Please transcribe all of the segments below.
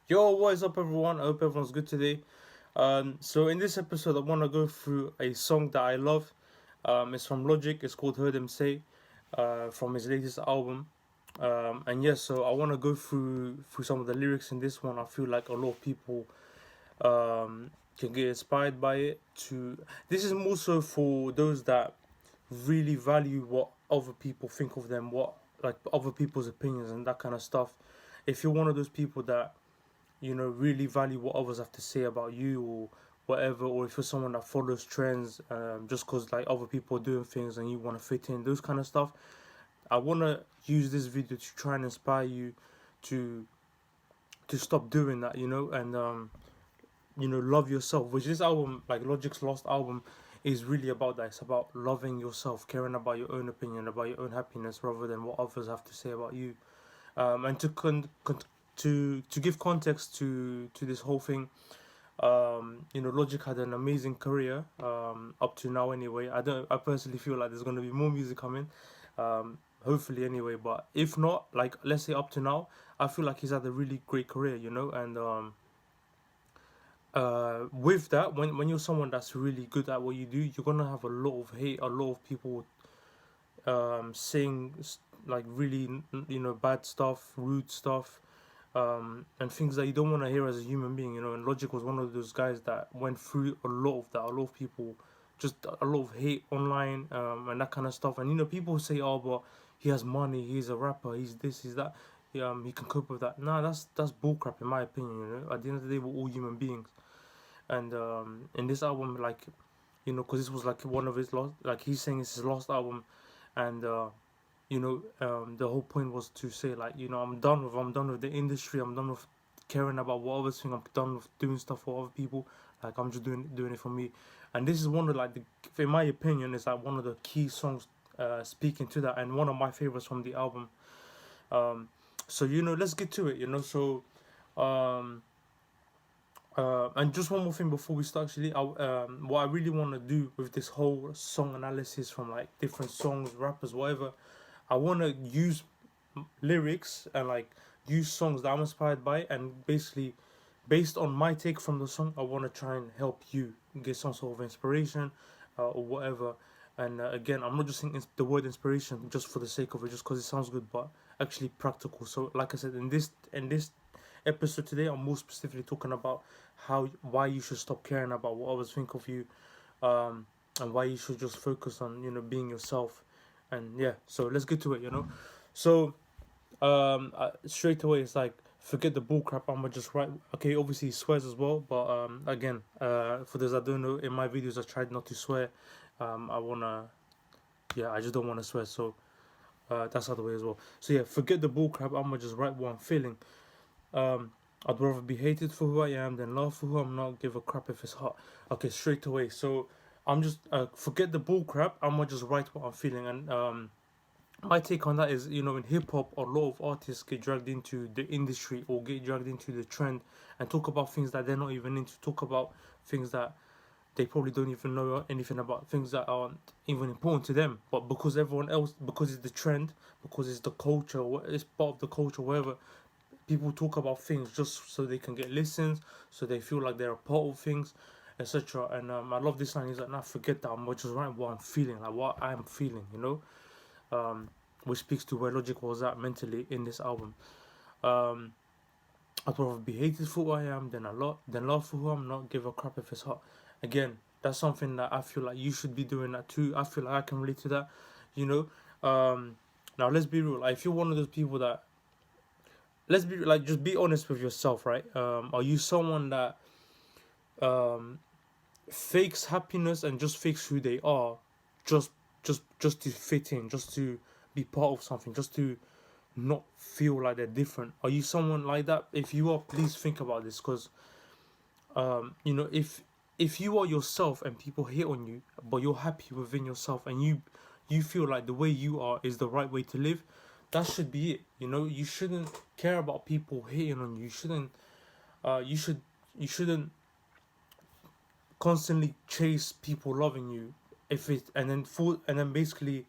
Yo, what is up, everyone? I hope everyone's good today. So in this episode, I want to go through a song that I love. It's from Logic. It's called "Heard Him Say," from his latest album. And yes, so I want to go through some of the lyrics in this one. I feel like a lot of people can get inspired by it. This is more so for those that really value what other people think of them, what like other people's opinions and that kind of stuff. If you're one of those people that really value what others have to say about you or whatever, or if you're someone that follows trends just because like other people are doing things and you want to fit in, those kind of stuff, I want to use this video to try and inspire you to stop doing that, and love yourself, which this album, like Logic's last album, is really about that. It's about loving yourself, caring about your own opinion, about your own happiness rather than what others have to say about you. And to give context to this whole thing, Logic had an amazing career up to now. Anyway, I personally feel like there's gonna be more music coming, hopefully anyway. But if not, like let's say up to now, I feel like he's had a really great career, and with that, when you're someone that's really good at what you do, you're gonna have a lot of hate, a lot of people saying like really bad stuff, rude stuff, and things that you don't want to hear as a human being, And Logic was one of those guys that went through a lot of that. A lot of people, just a lot of hate online, and that kind of stuff. And people say, "Oh, but he has money. He's a rapper. He's this. He's that. He can cope with that." Nah, that's bullcrap in my opinion. At the end of the day, we're all human beings. And in this album, like, because this was like one of his last, like he's saying it's his last album, and the whole point was to say like, I'm done with the industry. I'm done with caring about what others think. I'm done with doing stuff for other people. Like I'm just doing it for me. And this is one of like in my opinion, it's like one of the key songs speaking to that, and one of my favorites from the album. So let's get to it. Um, and just one more thing before we start, actually, what I really want to do with this whole song analysis from like different songs, rappers, whatever, I want to use lyrics and like use songs that I'm inspired by, and basically, based on my take from the song, I want to try and help you get some sort of inspiration or whatever. And again, I'm not just saying the word inspiration just for the sake of it, just because it sounds good, but actually practical. So, like I said, in this episode today, I'm more specifically talking about why you should stop caring about what others think of you, and why you should just focus on being yourself. And yeah, so let's get to it. So straight away it's like, forget the bull crap. I'ma just write. Okay, obviously he swears as well, but again, for those that don't know, in my videos I tried not to swear. I wanna, yeah, I just don't want to swear. So that's out the way as well. So yeah, forget the bull crap. I'ma just write what I'm feeling. Um, I'd rather be hated for who I am than loved for who I'm not. Give a crap if it's hot. Okay, straight away. So I'm just forget the bull crap. I'ma just write what I'm feeling. And my take on that is, in hip hop, a lot of artists get dragged into the industry or get dragged into the trend and talk about things that they're not even into. Talk about things that they probably don't even know anything about, things that aren't even important to them. But because everyone else, because it's the trend, because it's the culture, it's part of the culture, whatever, people talk about things just so they can get listens, so they feel like they're a part of things, etc. And I love this line. He's like, "Nah, forget that. I'm just writing what I'm feeling, like what I'm feeling," which speaks to where Logic was at mentally in this album. Um, I'd rather be hated for who I am than love for who I'm not. Give a crap if it's hot. Again, that's something that I feel like you should be doing that too. I feel like I can relate to that. You know. Now let's be real. Like, if you're one of those people that, let's be like, just be honest with yourself, right? Are you someone that um fakes happiness and just fakes who they are, just just to fit in, just to be part of something, just to not feel like they're different? Are you someone like that? If you are, please think about this, because if you are yourself and people hate on you, but you're happy within yourself and you feel like the way you are is the right way to live, that should be it. You shouldn't care about people hating on you. You shouldn't you shouldn't constantly chase people loving you, if it and then basically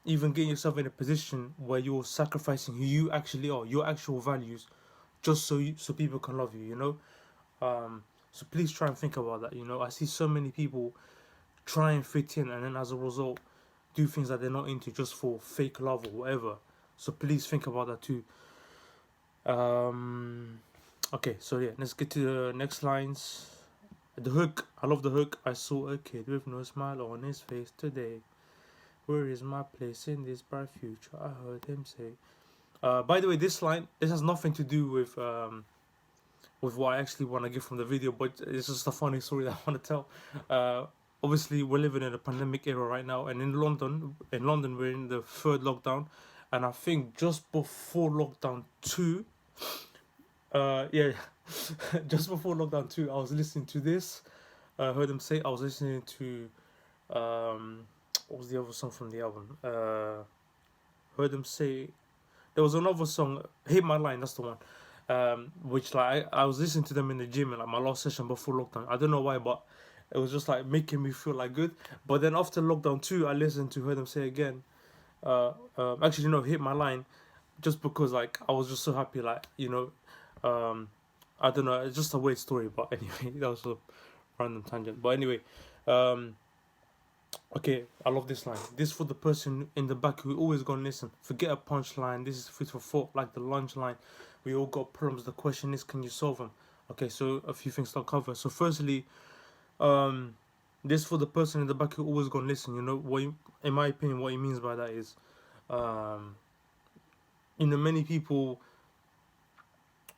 even getting yourself in a position where you're sacrificing who you actually are, your actual values, just so people can love you, you know. So please try and think about that. You know, I see so many people try and fit in, and then as a result, do things that they're not into just for fake love or whatever. So please think about that too. Um, okay, so yeah, let's get to the next lines. The hook, I love the hook. I saw a kid with no smile on his face today. Where is my place in this bright future? I heard him say. By the way, this line, this has nothing to do with what I actually want to get from the video, but it's just a funny story that I want to tell. Obviously, we're living in a pandemic era right now, and in London, we're in the third lockdown, and I think just before lockdown two, yeah, just before lockdown two, I was listening to this. I heard him say. I was listening to what was the other song from the album? Heard him say. There was another song, "Hit My Line." That's the one. Which like I was listening to them in the gym in like my last session before lockdown. I don't know why, but it was just like making me feel like good. But then after lockdown two, I listened to heard them say again. Actually, no, "Hit My Line," just because like I was just so happy, like you know, I don't know, it's just a weird story. But anyway, that was a random tangent. But anyway, um, okay, I love this line. This for the person in the back who always gonna listen. Forget a punchline. This is food for thought, like the lunch line. We all got problems. The question is, can you solve them? Okay, so a few things to cover. So, firstly, um, this for the person in the back who always gonna listen. You know what? In my opinion, what he means by that is, um, you know, many people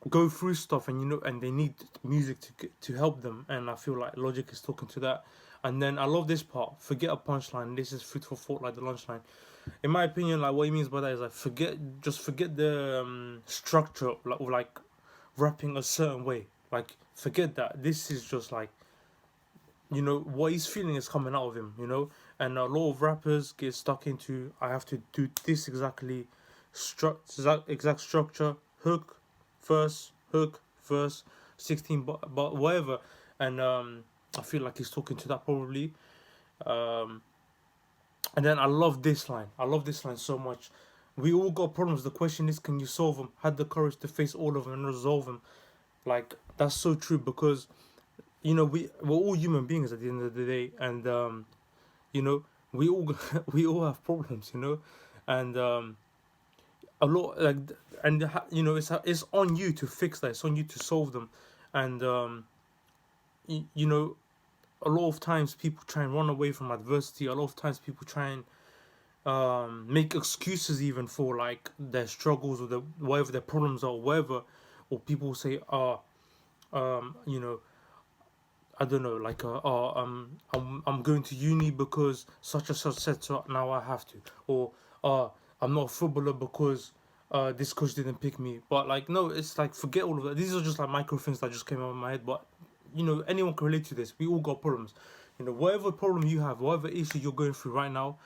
go through stuff, and you know, and they need music to help them. And I feel like Logic is talking to that. And then I love this part. Forget a punchline. This is food for thought, like the lunchline. In my opinion, like what he means by that is like forget the structure, like rapping a certain way. Like forget that. This is just like, you know, what he's feeling is coming out of him. You know, and a lot of rappers get stuck into, I have to do this exactly, exact structure, hook, verse, 16, but whatever. And I feel like he's talking to that probably. Um, and then I love this line. I love this line so much. We all got problems. The question is, can you solve them? Had the courage to face all of them and resolve them. Like that's so true because you know we're all human beings at the end of the day, and you know we all we all have problems, you know, and a lot like and you know it's on you to fix that. It's on you to solve them, and you know a lot of times people try and run away from adversity. A lot of times people try and make excuses even for like their struggles or the whatever their problems are, or whatever. Or people say, you know, I don't know, like, I'm going to uni because such and such said so. Now I have to, or I'm not a footballer because this coach didn't pick me. But like, no, it's like forget all of that. These are just like micro things that just came out of my head. But you know, anyone can relate to this. We all got problems. You know, whatever problem you have, whatever issue you're going through right now,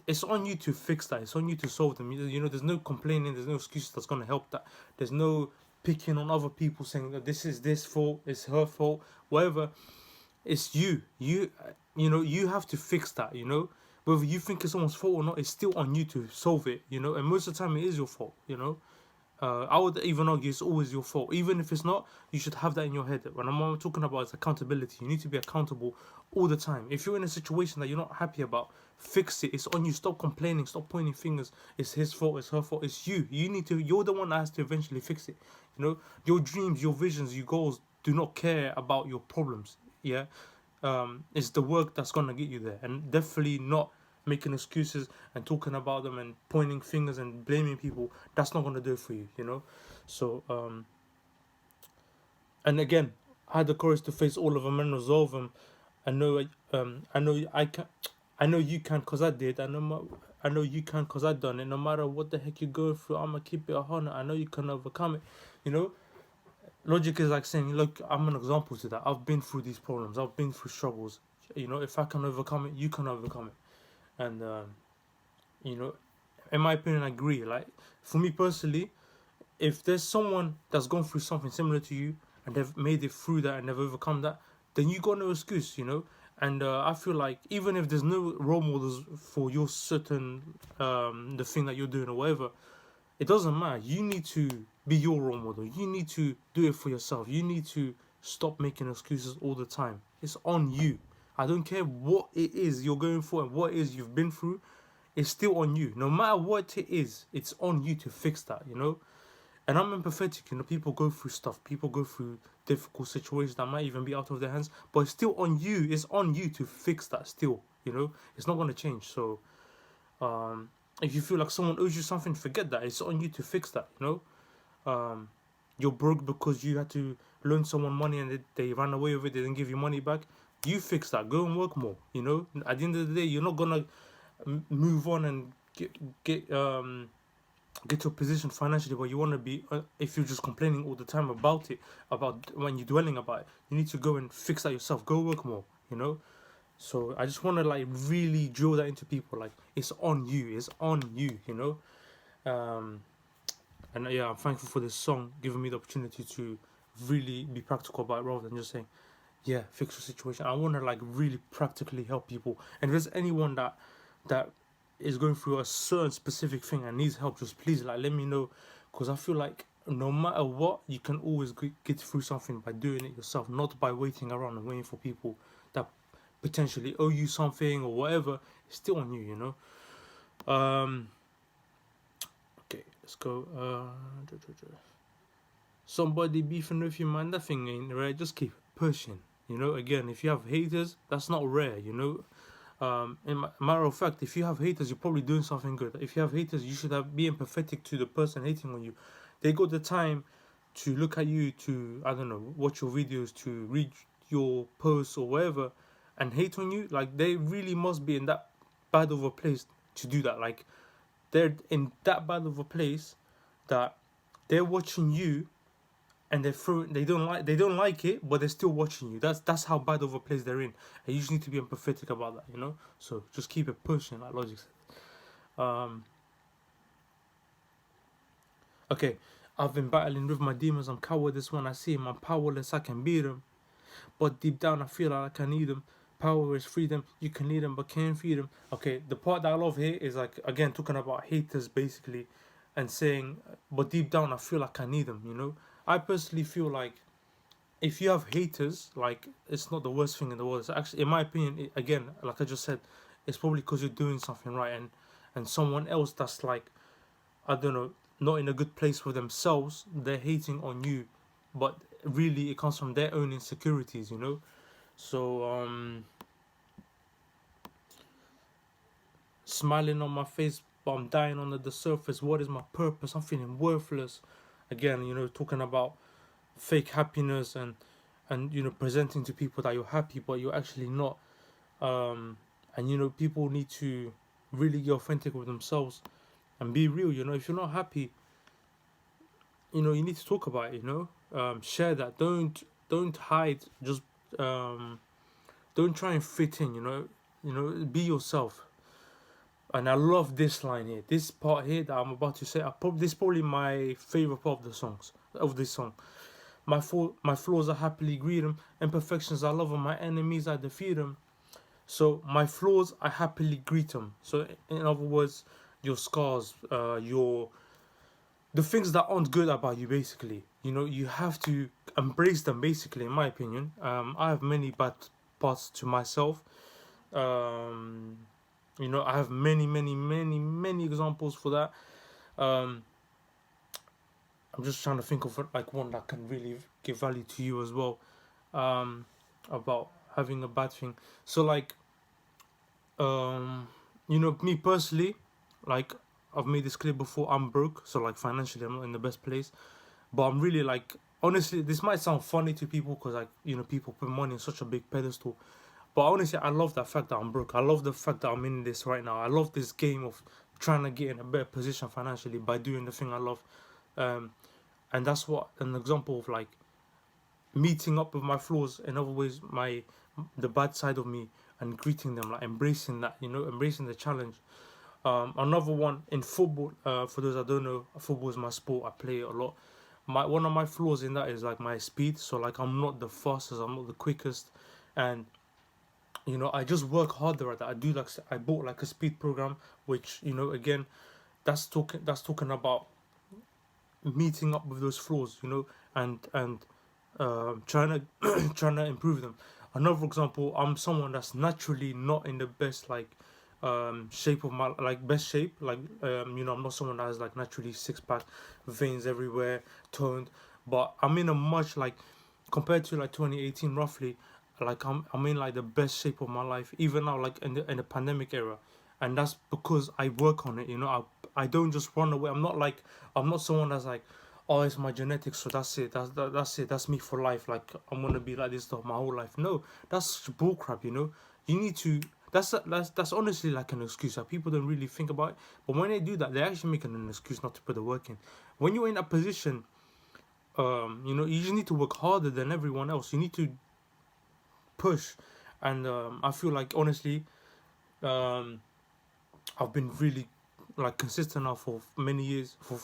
it's on you to fix that. It's on you to solve them. You know, there's no complaining. There's no excuses that's gonna help that. There's no picking on other people saying that this is this fault, it's her fault, whatever. It's you. You know, you have to fix that. You know, whether you think it's someone's fault or not, it's still on you to solve it. You know, and most of the time it is your fault. You know, I would even argue it's always your fault. Even if it's not, you should have that in your head. When I'm talking about is accountability, you need to be accountable all the time. If you're in a situation that you're not happy about, fix it. It's on you. Stop complaining. Stop pointing fingers. It's his fault. It's her fault. It's you. You need to. You're the one that has to eventually fix it. You know, your dreams, your visions, your goals do not care about your problems. Yeah, it's the work that's gonna get you there, and definitely not making excuses and talking about them and pointing fingers and blaming people. That's not gonna do it for you, you know. So and again, I had the courage to face all of them and resolve them. I know I know I can. I know you can cause I did. I know you can cause I done it. No matter what the heck you're going through, I'ma keep it 100. I know you can overcome it. You know, Logic is like saying, look, I'm an example to that. I've been through these problems. I've been through struggles. You know, if I can overcome it, you can overcome it. And you know, in my opinion, I agree. Like for me personally, if there's someone that's gone through something similar to you and they've made it through that and they've overcome that, then you got no excuse, you know. And I feel like even if there's no role models for your certain the thing that you're doing or whatever, it doesn't matter. You need to be your role model. You need to do it for yourself. You need to stop making excuses all the time. It's on you. I don't care what it is you're going for and what it is you've been through. It's still on you. No matter what it is, it's on you to fix that, you know? And I'm empathetic, you know, people go through stuff, people go through difficult situations that might even be out of their hands, but it's still on you. It's on you to fix that still, you know? It's not gonna change. So if you feel like someone owes you something, forget that. It's on you to fix that, you know? You're broke because you had to loan someone money and they ran away with it, they didn't give you money back. You fix that. Go and work more, you know? At the end of the day, you're not gonna move on and get to a position financially where you want to be, if you're just complaining all the time about it, about when you're dwelling about it. You need to go and fix that yourself. Go work more, you know? So I just want to like really drill that into people. Like, it's on you. It's on you, you know? And yeah, I'm thankful for this song giving me the opportunity to really be practical about it rather than just saying, yeah, fix your situation. I want to like really practically help people. And if there's anyone that is going through a certain specific thing and needs help, just please like let me know, because I feel like no matter what, you can always get through something by doing it yourself, not by waiting around and waiting for people that potentially owe you something or whatever. It's still on you, you know. Okay, let's go. Somebody beefing with you, man, that thing ain't rare. Just keep pushing, you know. Again, if you have haters, that's not rare, you know. In matter of fact, if you have haters, you're probably doing something good. If you have haters, you should be empathetic to the person hating on you. They got the time to look at you, to, I don't know, watch your videos, to read your posts or whatever, and hate on you. Like, they really must be in that bad of a place to do that. Like, they're in that bad of a place that they're watching you and they don't like it, but they're still watching you. That's how bad of a place they're in. And you just need to be empathetic about that, you know. So just keep it pushing, like Logic said. Okay, I've been battling with my demons. I'm cowardice when I see him. I'm powerless. I can beat him, but deep down I feel like I need him. Power is freedom. You can lead them, but can't feed them. Okay, the part that I love here is like again talking about haters basically, and saying, but deep down I feel like I need them. You know, I personally feel like if you have haters, like it's not the worst thing in the world. It's actually, in my opinion, again, like I just said, it's probably because you're doing something right, and someone else that's like, I don't know, not in a good place with themselves, they're hating on you, but really it comes from their own insecurities, you know. So smiling on my face, but I'm dying under the surface. What is my purpose? I'm feeling worthless. Again, you know, talking about fake happiness and you know, presenting to people that you're happy but you're actually not. And you know, people need to really get authentic with themselves and be real. You know, if you're not happy, you know, you need to talk about it. You know, share that. Don't hide. Just don't try and fit in. You know, be yourself. And I love this line here. This part here that I'm about to say, this is probably my favorite part of the songs of this song. My flaws I happily greet them. Imperfections I love them. My enemies I defeat them. So my flaws I happily greet them. So in other words, your scars, the things that aren't good about you, basically. You know, you have to embrace them. Basically, in my opinion, I have many bad parts to myself. Um, you know, I have many examples for that. Um, I'm just trying to think of like one that can really give value to you as well. About having a bad thing. So like, you know, me personally, like I've made this clear before. I'm broke, so like financially, I'm not in the best place. But I'm really like, honestly, this might sound funny to people because like, you know, people put money on such a big pedestal. But honestly, I love the fact that I'm broke. I love the fact that I'm in this right now. I love this game of trying to get in a better position financially by doing the thing I love. And that's what an example of like meeting up with my flaws, in other ways, the bad side of me, and greeting them, like embracing that, you know, embracing the challenge. Another one in football, for those that don't know, football is my sport. I play it a lot. One of my flaws in that is like my speed. So like I'm not the fastest, I'm not the quickest, and you know, I just work harder at that. I bought like a speed program, which, you know, again, that's talking about meeting up with those flaws, and trying to trying to improve them. Another example, I'm someone that's naturally not in the best shape of my best shape. I'm not someone that has like naturally six pack, veins everywhere, toned. But I'm in a much compared to like 2018 roughly, I'm in like the best shape of my life even now, like in the pandemic era. And that's because I work on it. I don't just run away. I'm not someone that's like, oh, it's my genetics, so that's it. That's it. That's me for life. Like I'm gonna be like this stuff my whole life. No, that's bullcrap. You need to. That's honestly like an excuse that people don't really think about. It. But when they do that, they actually make an excuse not to put the work in. When you're in that position, you just need to work harder than everyone else. You need to push, and I feel like honestly, um, I've been really like consistent now for many years, for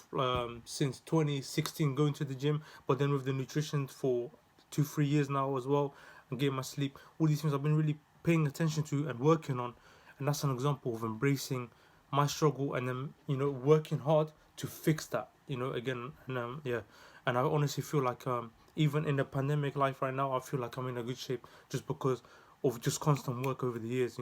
since 2016 going to the gym, but then with the nutrition for 2 3 years now as well, and getting my sleep. All these things I've been really paying attention to and working on, and that's an example of embracing my struggle and then working hard to fix that. Again, and yeah, and I honestly feel like even in the pandemic life right now, I feel like I'm in a good shape just because of just constant work over the years.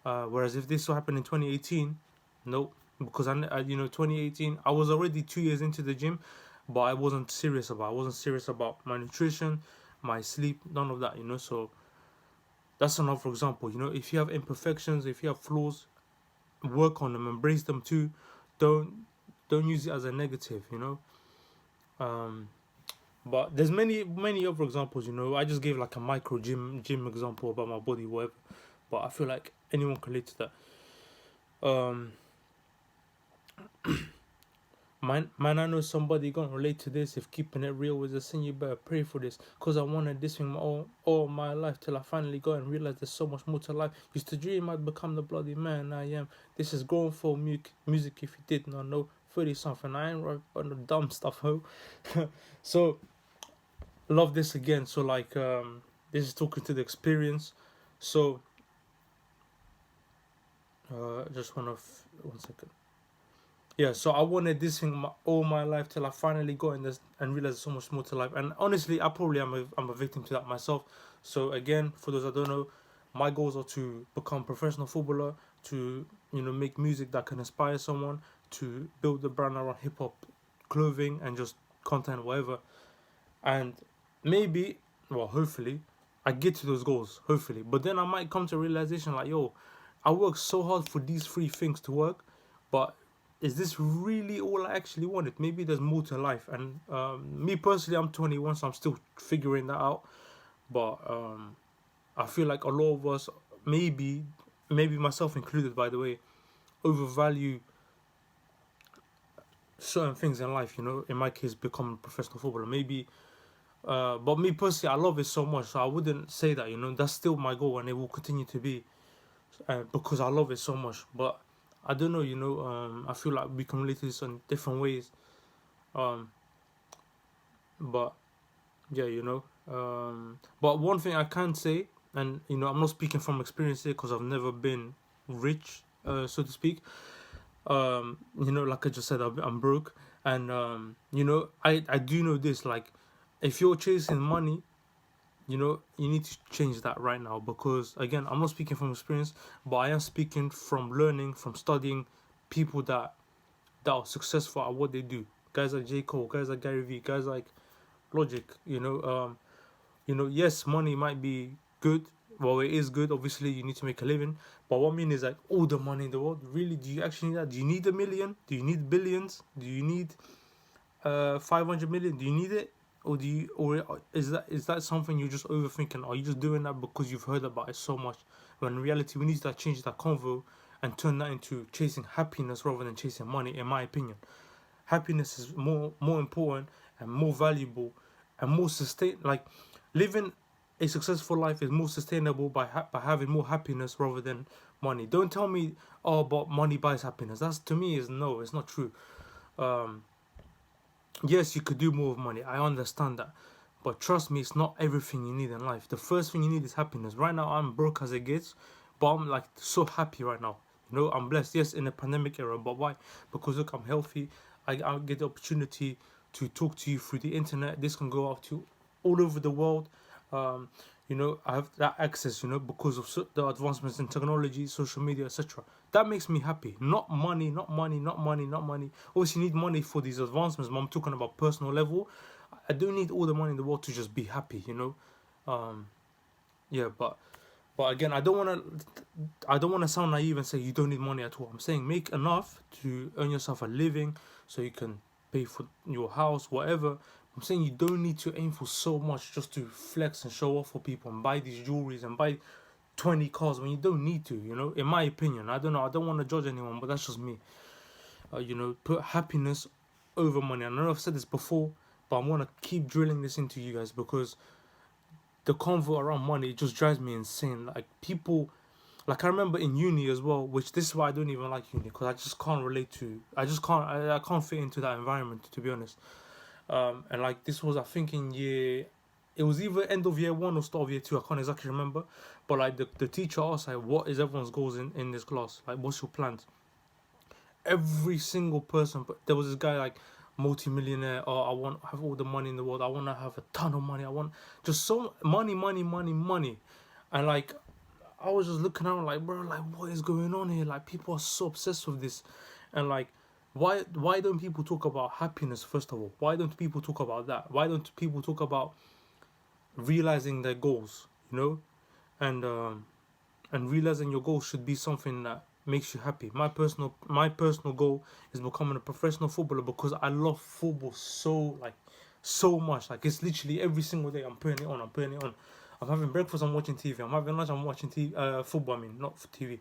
Whereas if this happened in 2018, nope. Because 2018, I was already 2 years into the gym, but I wasn't serious about. I wasn't serious about my nutrition, my sleep, none of that. So that's another example. If you have imperfections, if you have flaws, work on them, embrace them too. Don't don't use it as a negative. Um, but there's many other examples. I just gave like a micro gym example about my body, whatever. But I feel like anyone can relate to that. Man, I know somebody gonna relate to this. If keeping it real was a sin, you better pray for this. Cause I wanted this thing all my life till I finally got and realized there's so much more to life. Used to dream I'd become the bloody man I am. This is grown for music if you did not know. 30 something, I ain't right on the dumb stuff, ho. So, love this again. So, this is talking to the experience. So, just one second. Yeah, so I wanted this thing all my life till I finally got in this and realized there's so much more to life. And honestly, I probably I'm a victim to that myself. So again, for those that don't know, my goals are to become a professional footballer, to make music that can inspire someone, to build the brand around hip hop clothing and just content, whatever. And maybe, well, hopefully, I get to those goals. Hopefully, but then I might come to a realization like, yo, I worked so hard for these three things to work, but is this really all I actually wanted? Maybe there's more to life. And me personally, I'm 21, so I'm still figuring that out. But I feel like a lot of us, maybe myself included, by the way, overvalue certain things in life. In my case, becoming a professional footballer. Maybe, but me personally, I love it so much, so I wouldn't say that. That's still my goal, and it will continue to be because I love it so much. But I don't know, I feel like we can relate to this in different ways. Um, but yeah, but one thing I can say, and I'm not speaking from experience here because I've never been rich, so to speak. Like I just said, I'm broke, and I do know this. Like, if you're chasing money, you need to change that right now because again, I'm not speaking from experience, but I am speaking from learning, from studying people that are successful at what they do. Guys like J. Cole, guys like Gary Vee, guys like Logic. Yes, money might be good. Well, it is good. Obviously, you need to make a living. But what I mean is like all the money in the world. Really, do you actually need that? Do you need a million? Do you need billions? Do you need 500 million? Do you need it? Or is that something you're just overthinking? Are you just doing that because you've heard about it so much? When in reality, we need to change that convo and turn that into chasing happiness rather than chasing money. In my opinion, happiness is more important and more valuable and more like living a successful life is more sustainable by having more happiness rather than money. Don't tell me, oh, but money buys happiness. That's, to me, is no, it's not true. um yes, you could do more with money, I understand that, but trust me, it's not everything you need in life. The first thing you need is happiness. Right now I'm broke as it gets, but I'm like so happy right now. I'm blessed, yes, in the pandemic era, but why? Because look, I'm healthy. I get the opportunity to talk to you through the internet. This can go out to all over the world. Um, I have that access, because of the advancements in technology, social media, etc. That makes me happy. Not money, not money, not money, not money. Obviously, you need money for these advancements, but I'm talking about personal level. I don't need all the money in the world to just be happy. Um, yeah, but again, I don't want to sound naive and say you don't need money at all. I'm saying make enough to earn yourself a living so you can pay for your house, whatever. I'm saying you don't need to aim for so much just to flex and show off for people and buy these jewelries and buy 20 cars when you don't need to. In my opinion, I don't know. I don't want to judge anyone, but that's just me. Put happiness over money. I know I've said this before, but I want to keep drilling this into you guys because the convo around money just drives me insane. Like people, like I remember in uni as well, which this is why I don't even like uni because I just can't relate to. I just can't. I can't fit into that environment, to be honest. And like this was, I think, in year. It was either end of year 1 or start of year 2. I can't exactly remember, but like the teacher asked, like, what is everyone's goals in this class? Like, what's your plans? Every single person, but there was this guy like multi-millionaire. Oh, I want to have all the money in the world. I want to have a ton of money. I want just so money, money, money, money. And like I was just looking around like, bro, like what is going on here? Like people are so obsessed with this, and like why don't people talk about happiness first of all? Why don't people talk about that? Why don't people talk about realizing their goals? And realizing your goals should be something that makes you happy. My personal goal is becoming a professional footballer because I love football so much. Like it's literally every single day I'm putting it on. I'm putting it on. I'm having breakfast. I'm watching TV. I'm having lunch. I'm watching football. I mean, not for TV.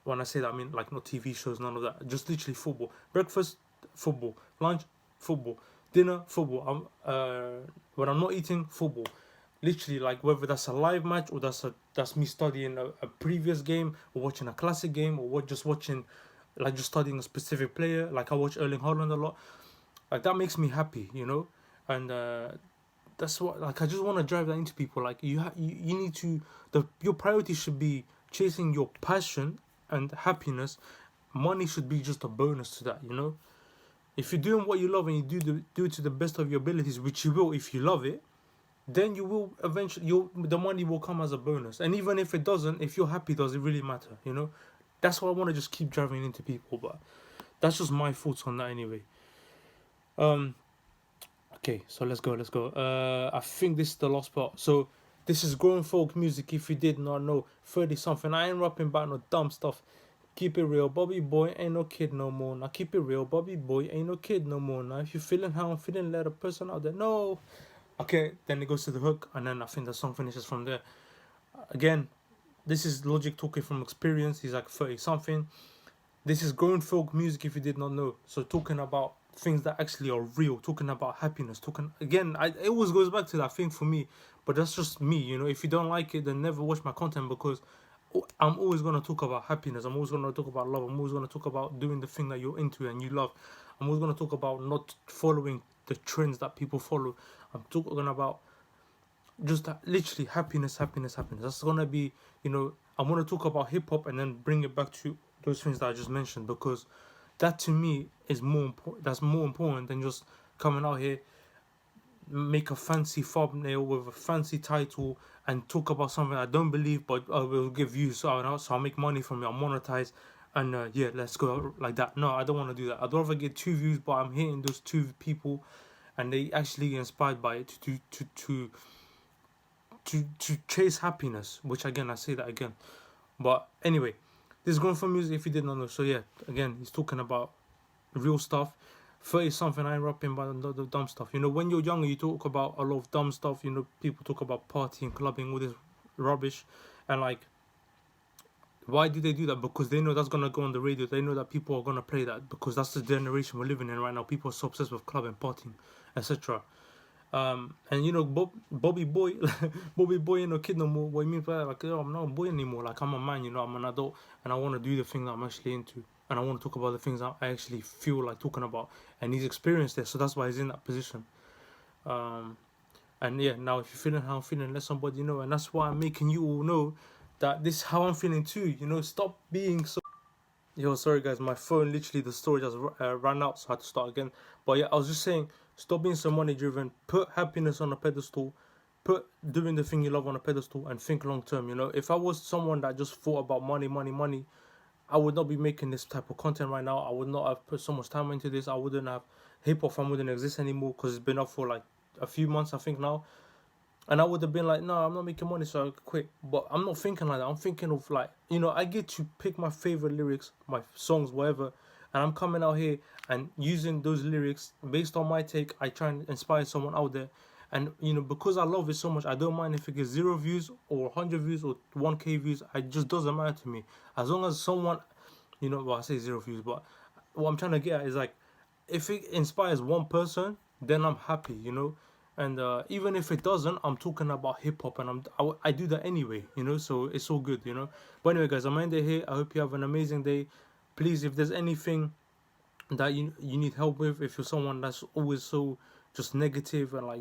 When I say that, I mean like not TV shows, none of that. Just literally football. Breakfast, football. Lunch, football. Dinner, football. When I'm not eating, football. Literally, like whether that's a live match or that's me studying a previous game or watching a classic game or just watching, like just studying a specific player. Like I watch Erling Haaland a lot. Like that makes me happy. And that's what, like, I just want to drive that into people. Like you need to, your priority should be chasing your passion and happiness. Money should be just a bonus to that. If you're doing what you love and you do it to the best of your abilities, which you will if you love it, then you will eventually, the money will come as a bonus. And even if it doesn't, if you're happy, does it really matter? That's why I want to just keep driving into people. But that's just my thoughts on that anyway. Okay, so let's go. I think this is the last part. So this is grown folk music. If you did not know, 30 something. I ain't rapping about no dumb stuff. Keep it real, Bobby boy, ain't no kid no more. Now keep it real, Bobby boy, ain't no kid no more. Now if you feeling how I'm feeling, let a person out there know. Okay, then it goes to the hook, and then I think the song finishes from there. Again, this is Logic talking from experience. He's like 30 something. This is grown folk music if you did not know. So talking about things that actually are real, talking about happiness, it always goes back to that thing for me, but that's just me. If you don't like it, then never watch my content because I'm always going to talk about happiness. I'm always going to talk about love. I'm always going to talk about doing the thing that you're into and you love. I'm always going to talk about not following the trends that people follow. I'm talking about just literally happiness. That's going to be, I'm going to talk about hip hop and then bring it back to those things that I just mentioned, because that to me is more important. That's more important than just coming out here, make a fancy thumbnail with a fancy title and talk about something I don't believe, but I will give views, so I'll make money from it, I'll monetize, and yeah, let's go like that. No, I don't want to do that. I'd rather get 2 views, but I'm hitting those 2 people, and they actually get inspired by it to chase happiness. Which again, I say that again, but anyway, this is going for music if you did not know. So yeah, again, he's talking about real stuff. 30 something, I ain't rapping about the dumb stuff. When you're younger, you talk about a lot of dumb stuff. People talk about partying, clubbing, all this rubbish. And like, why do they do that? Because they know that's going to go on the radio. They know that people are going to play that because that's the generation we're living in right now. People are so obsessed with clubbing, partying, etc. And Bobby boy, Bobby boy ain't no kid no more. What you mean by that? Like, I'm not a boy anymore. Like, I'm a man, I'm an adult, and I want to do the thing that I'm actually into, and I want to talk about the things that I actually feel like talking about. And he's experienced it, so that's why he's in that position. And yeah, now if you're feeling how I'm feeling, let somebody know, and that's why I'm making you all know that this is how I'm feeling too. Stop being so. Yo, sorry guys, my phone literally the storage has ran out, so I had to start again. But yeah, I was just saying, stop being so money driven. Put happiness on a pedestal. Put doing the thing you love on a pedestal, and think long term. You know, if I was someone that just thought about money, money, money, I would not be making this type of content right now. I would not have put so much time into this. I wouldn't have hip hop fam wouldn't exist anymore because it's been up for like a few months, I think now. And I would have been like, no, I'm not making money, so I quit. But I'm not thinking like that. I'm thinking of like, I get to pick my favorite lyrics, my songs, whatever, and I'm coming out here and using those lyrics based on my take. I try and inspire someone out there, and because I love it so much, I don't mind if it gets 0 views or 100 views or 1K views. It just doesn't matter to me as long as someone, well, I say 0 views, but what I'm trying to get at is like, if it inspires one person, then I'm happy. And even if it doesn't, I'm talking about hip hop, and I do that anyway. So it's all good. But anyway, guys, I'm ending here. I hope you have an amazing day. Please, if there's anything that you need help with, if you're someone that's always so just negative and like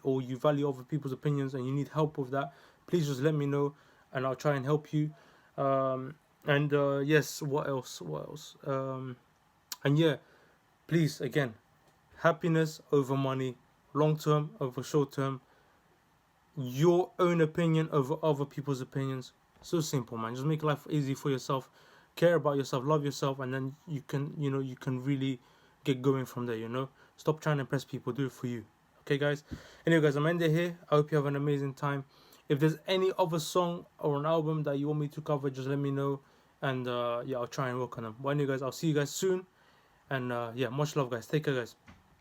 or you value other people's opinions and you need help with that, please just let me know, and I'll try and help you. And yes, what else? What else? And yeah, please again, happiness over money, long term over short term, your own opinion over other people's opinions. So simple, man. Just make life easy for yourself. Care about yourself, love yourself, and then you can really get going from there. Stop trying to impress people, do it for you. Okay, guys. Anyway, guys, I'm ending here. I hope you have an amazing time. If there's any other song or an album that you want me to cover, just let me know, and yeah, I'll try and work on them. But anyway, guys, I'll see you guys soon, and yeah, much love, guys. Take care, guys.